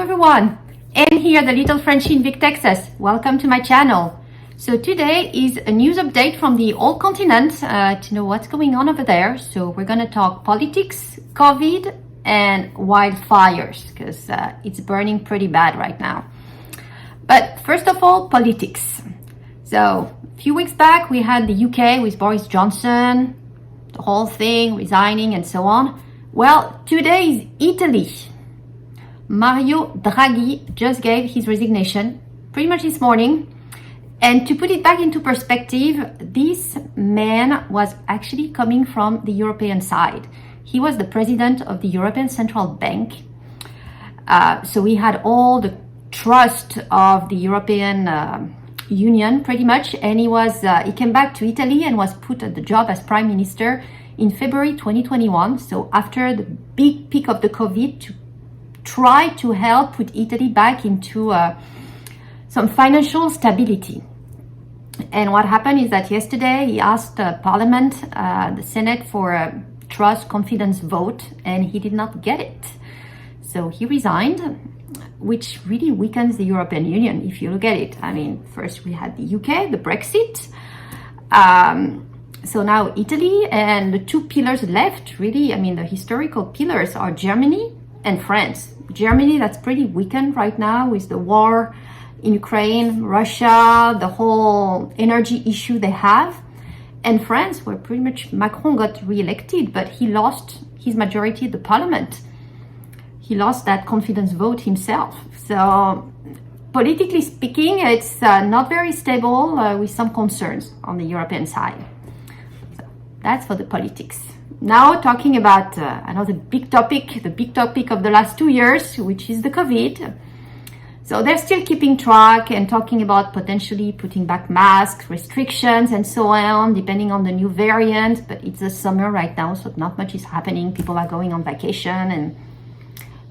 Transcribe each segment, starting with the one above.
everyone, Anne here, the little Frenchie in Vic, Texas. Welcome to my channel. So today is a news update from the old continent to know what's going on over there. So we're going to talk politics, COVID and wildfires because it's burning pretty bad right now. But first of all, politics. So a few weeks back we had the UK with Boris Johnson, the whole thing, resigning and so on. Well, today is Italy. Mario Draghi just gave his resignation pretty much this morning. And to put it back into perspective, this man was actually coming from the European side. He was the president of the European Central Bank. So he had all the trust of the European Union pretty much. And he came back to Italy and was put at the job as prime minister in February 2021. So after the big peak of the COVID, to try to help put Italy back into some financial stability. And what happened is that yesterday he asked Parliament, the Senate, for a trust confidence vote, and he did not get it. So he resigned, which really weakens the European Union if you look at it. I mean, first we had the UK, the Brexit. So now Italy, and the two pillars left, really, I mean, the historical pillars are Germany and France. Germany, that's pretty weakened right now with the war in Ukraine, Russia, the whole energy issue they have. And France, where pretty much Macron got re-elected, but he lost his majority at the parliament. He lost that confidence vote himself. So politically speaking, it's not very stable with some concerns on the European side. So that's for the politics. Now talking about another big topic, the big topic of the last 2 years, which is the COVID. So they're still keeping track and talking about potentially putting back masks, restrictions and so on, depending on the new variant. But it's the summer right now, so not much is happening. People are going on vacation and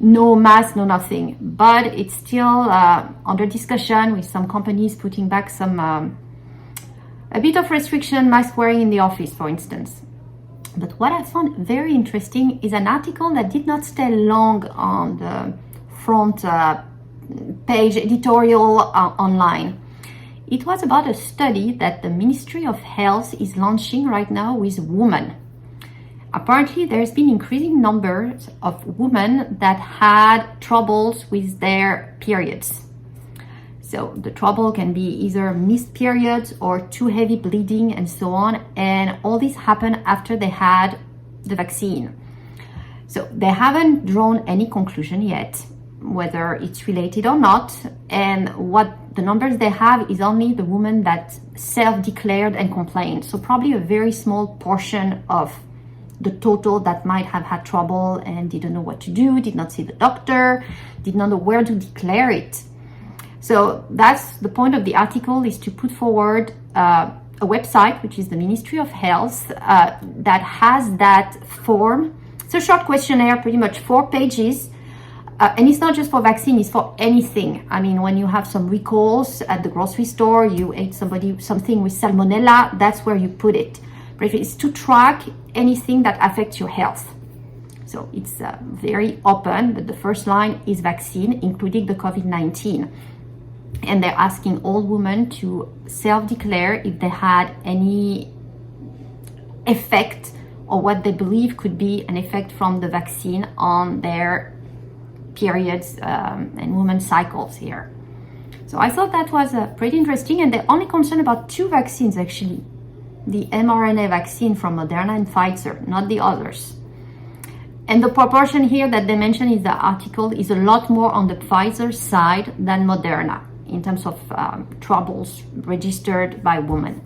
no mask, no nothing. But it's still under discussion with some companies putting back some, a bit of restriction, mask wearing in the office, for instance. But what I found very interesting is an article that did not stay long on the front page editorial online. It was about a study that the Ministry of Health is launching right now with women. Apparently, there's been increasing numbers of women that had troubles with their periods. So the trouble can be either missed periods or too heavy bleeding and so on. And all this happened after they had the vaccine. So they haven't drawn any conclusion yet, whether it's related or not. And what the numbers they have is only the women that self-declared and complained. So probably a very small portion of the total that might have had trouble and didn't know what to do, did not see the doctor, did not know where to declare it. So that's the point of the article, is to put forward a website, which is the Ministry of Health, that has that form. It's a short questionnaire, pretty much 4 pages. And it's not just for vaccine, it's for anything. I mean, when you have some recalls at the grocery store, you ate something with salmonella, that's where you put it. But it's to track anything that affects your health. So it's very open, but the first line is vaccine, including the COVID-19. And they're asking all women to self-declare if they had any effect or what they believe could be an effect from the vaccine on their periods and women's cycles here. So I thought that was pretty interesting, and they're only concerned about 2 vaccines actually. The mRNA vaccine from Moderna and Pfizer, not the others. And the proportion here that they mention in the article is a lot more on the Pfizer side than Moderna in terms of troubles registered by women.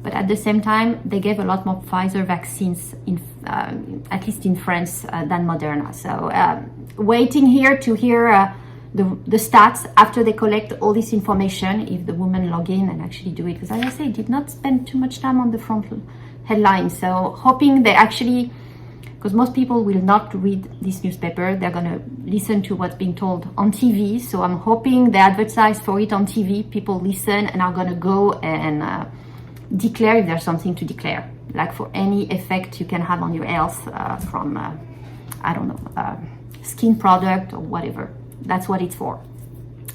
But at the same time, they gave a lot more Pfizer vaccines, at least in France, than Moderna. So waiting here to hear the stats after they collect all this information, if the women log in and actually do it. Because as I say, did not spend too much time on the front headline. So hoping they actually, because most people will not read this newspaper, they're going to listen to what's being told on TV. So I'm hoping they advertise for it on TV, people listen and are going to go and declare if there's something to declare, like for any effect you can have on your health from, I don't know, skin product or whatever. That's what it's for.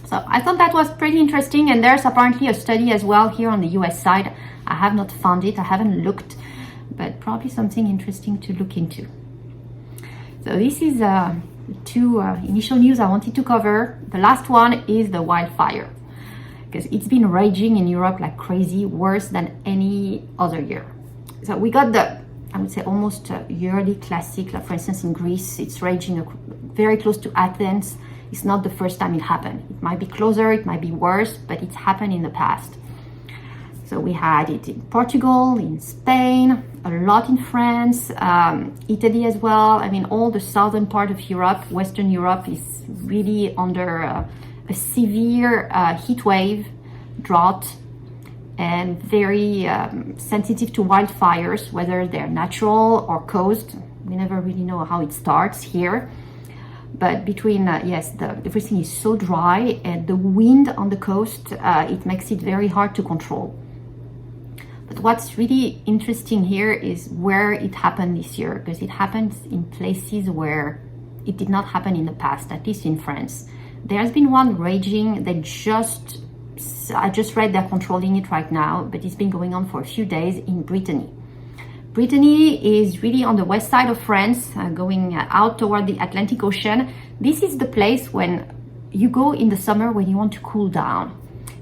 So I thought that was pretty interesting, and there's apparently a study as well here on the US side. I have not found it, I haven't looked, but probably something interesting to look into. So this is two initial news I wanted to cover. The last one is the wildfire, because it's been raging in Europe like crazy, worse than any other year. So we got the, I would say, almost yearly classic, like for instance in Greece, it's raging very close to Athens. It's not the first time it happened. It might be closer, it might be worse, but it's happened in the past. So we had it in Portugal, in Spain, a lot in France, Italy as well. I mean, all the southern part of Europe, Western Europe, is really under a severe heat wave, drought, and very sensitive to wildfires, whether they're natural or caused. We never really know how it starts here. But between, everything is so dry, and the wind on the coast, it makes it very hard to control. But what's really interesting here is where it happened this year, because it happens in places where it did not happen in the past, at least in France. There has been one raging, I just read they're controlling it right now, but it's been going on for a few days in Brittany. Brittany is really on the west side of France, going out toward the Atlantic Ocean. This is the place when you go in the summer when you want to cool down.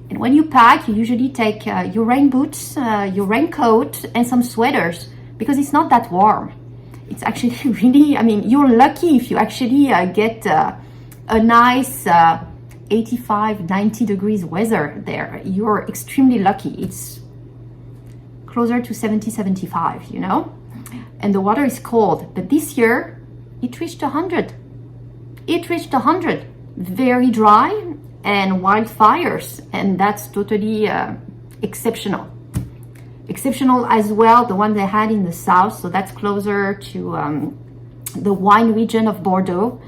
And when you pack, you usually take your rain boots, your raincoat, and some sweaters, because it's not that warm. It's actually really, I mean, you're lucky if you actually get a nice 85, 90 degrees weather there. You're extremely lucky. It's closer to 70, 75, you know? And the water is cold. But this year, it reached 100. It reached 100. Very dry and wildfires. And that's totally exceptional. Exceptional as well, the one they had in the south. So that's closer to the wine region of Bordeaux.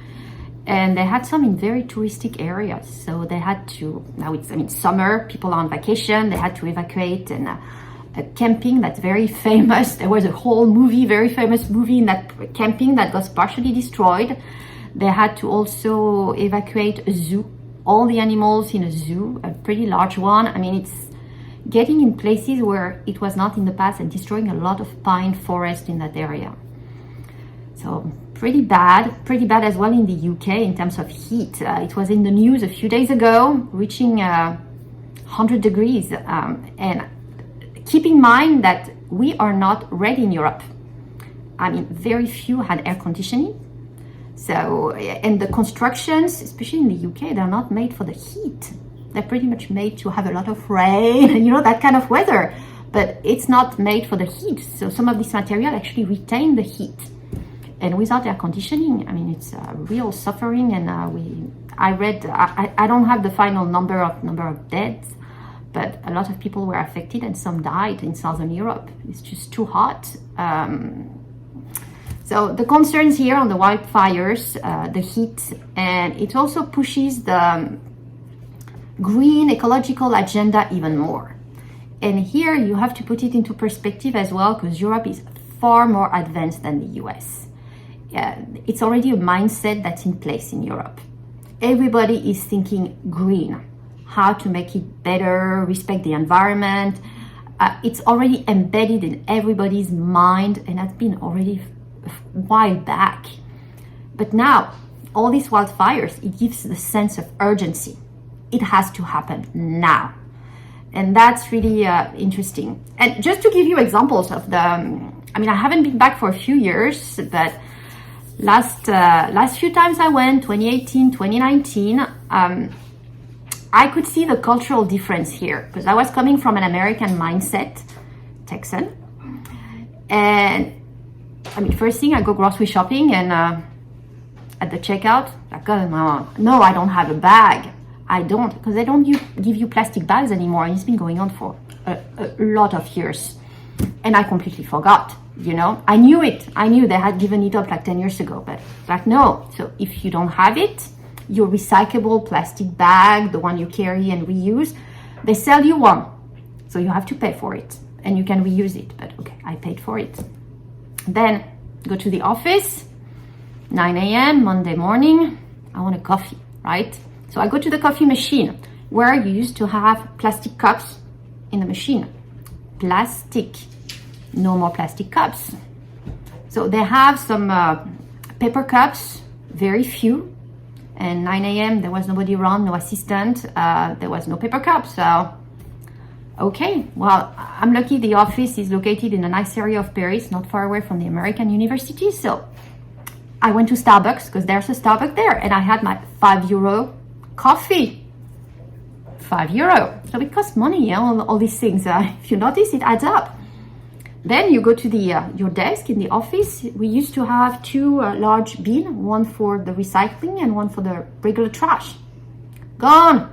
And they had some in very touristic areas. So they had to, now it's, I mean, summer, people are on vacation. They had to evacuate, and a camping that's very famous. There was a whole movie, very famous movie in that camping that was partially destroyed. They had to also evacuate a zoo, all the animals in a zoo, a pretty large one. I mean, it's getting in places where it was not in the past and destroying a lot of pine forest in that area. So pretty bad as well in the UK in terms of heat. It was in the news a few days ago, reaching 100 degrees. And keep in mind that we are not ready in Europe. I mean, very few had air conditioning. So, and the constructions, especially in the UK, they're not made for the heat. They're pretty much made to have a lot of rain, you know, that kind of weather. But it's not made for the heat. So some of this material actually retain the heat. And without air conditioning, I mean, it's real suffering. And I read, I don't have the final number of deaths, but a lot of people were affected and some died in Southern Europe. It's just too hot. So the concerns here on the wildfires, the heat, and it also pushes the green ecological agenda even more. And here you have to put it into perspective as well, because Europe is far more advanced than the US. It's already a mindset that's in place in Europe. Everybody is thinking green, how to make it better, respect the environment. It's already embedded in everybody's mind, and that's been already a while back. But now, all these wildfires, it gives the sense of urgency. It has to happen now. And that's really interesting. And just to give you examples of the, I mean, I haven't been back for a few years, but last few times I went, 2018, 2019, I could see the cultural difference here, because I was coming from an American mindset, Texan. And I mean, first thing, I go grocery shopping, and at the checkout, like, oh, no, I don't have a bag. I don't, because they don't give you plastic bags anymore. And it's been going on for a lot of years. And I completely forgot, you know. I knew it. I knew they had given it up like 10 years ago. But like, no. So if you don't have it, your recyclable plastic bag, the one you carry and reuse, they sell you one. So you have to pay for it. And you can reuse it. But okay, I paid for it. Then go to the office, 9 a.m. Monday morning. I want a coffee. right? So I go to the coffee machine where you used to have plastic cups in the machine. Plastic, no more plastic cups. So they have some paper cups, very few. And 9 a.m. there was nobody around, no assistant, there was no paper cups. So, okay, well, I'm lucky the office is located in a nice area of Paris, not far away from the American university. So I went to Starbucks because there's a Starbucks there, and I had my €5 coffee. €5. So it costs money, yeah, all these things. If you notice, it adds up. Then you go to your desk in the office. We used to have two large bins, one for the recycling and one for the regular trash. Gone.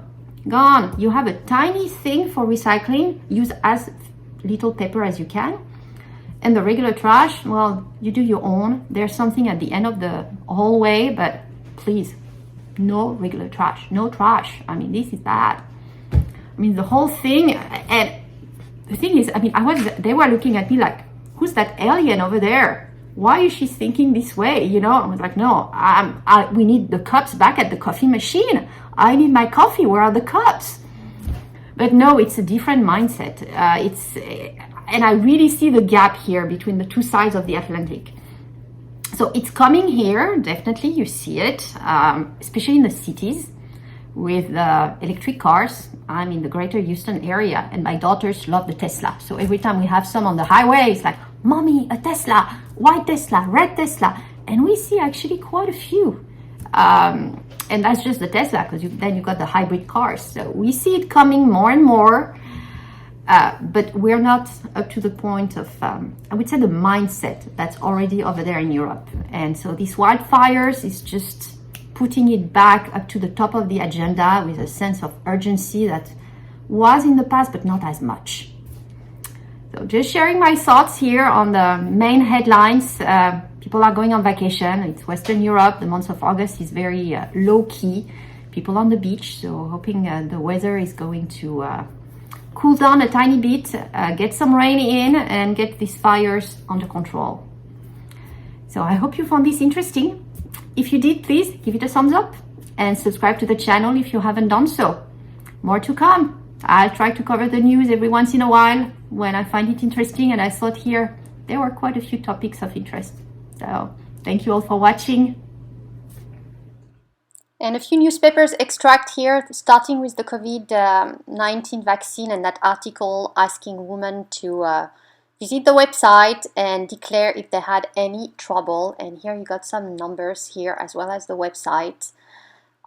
You have a tiny thing for recycling. Use as little paper as you can. And the regular trash, well, you do your own. There's something at the end of the hallway, but please, no regular trash, no trash. I mean, this is bad. I mean, the whole thing, and the thing is, I mean, they were looking at me like, who's that alien over there? Why is she thinking this way? You know, I was like, no, we need the cups back at the coffee machine. I need my coffee. Where are the cups? But no, it's a different mindset. And I really see the gap here between the two sides of the Atlantic. So it's coming here, definitely, you see it, especially in the cities with electric cars. I'm in the greater Houston area, and my daughters love the Tesla. So every time we have some on the highway, it's like, Mommy, a Tesla, white Tesla, red Tesla. And we see actually quite a few. And that's just the Tesla, because then you got the hybrid cars. So we see it coming more and more. But we're not up to the point of, I would say, the mindset that's already over there in Europe. And so these wildfires is just putting it back up to the top of the agenda with a sense of urgency that was in the past, but not as much. So just sharing my thoughts here on the main headlines. People are going on vacation. It's Western Europe. The month of August is very low-key. People on the beach, so hoping the weather is going to cool down a tiny bit, get some rain in, and get these fires under control. So I hope you found this interesting. If you did, please give it a thumbs up and subscribe to the channel if you haven't done so. More to come. I'll try to cover the news every once in a while when I find it interesting, and I thought here there were quite a few topics of interest. So thank you all for watching. And a few newspapers extract here, starting with the COVID-19 vaccine and that article asking women to visit the website and declare if they had any trouble. And here you got some numbers here as well as the website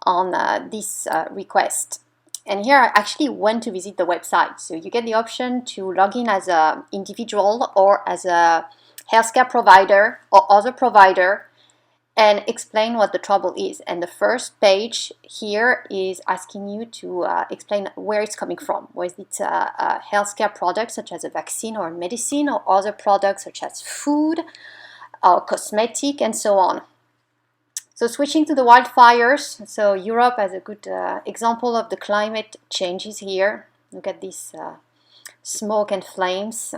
on this request. And here I actually went to visit the website. So you get the option to log in as an individual or as a healthcare provider or other provider and explain what the trouble is. And the first page here is asking you to explain where it's coming from. Was it a healthcare product such as a vaccine or medicine, or other products such as food or cosmetic and so on. So switching to the wildfires, so Europe has a good example of the climate changes here. Look at this smoke and flames.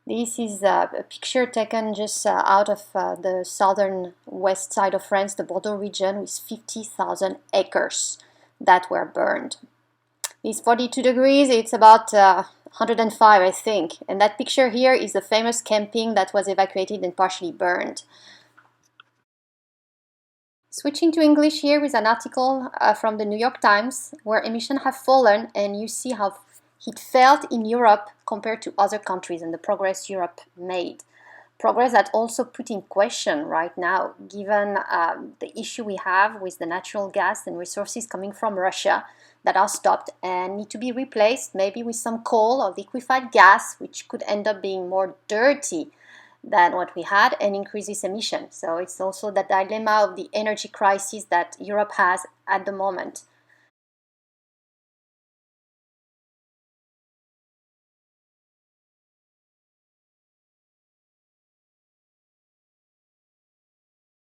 This is a picture taken just out of the southern west side of France, the Bordeaux region, with 50,000 acres that were burned. It's 42 degrees, it's about 105, I think. And that picture here is the famous camping that was evacuated and partially burned. Switching to English here with an article from the New York Times, where emissions have fallen, and you see how it felt in Europe compared to other countries and the progress Europe made. Progress that also put in question right now, given the issue we have with the natural gas and resources coming from Russia that are stopped and need to be replaced, maybe with some coal or liquefied gas, which could end up being more dirty than what we had and increase this emission. So it's also the dilemma of the energy crisis that Europe has at the moment.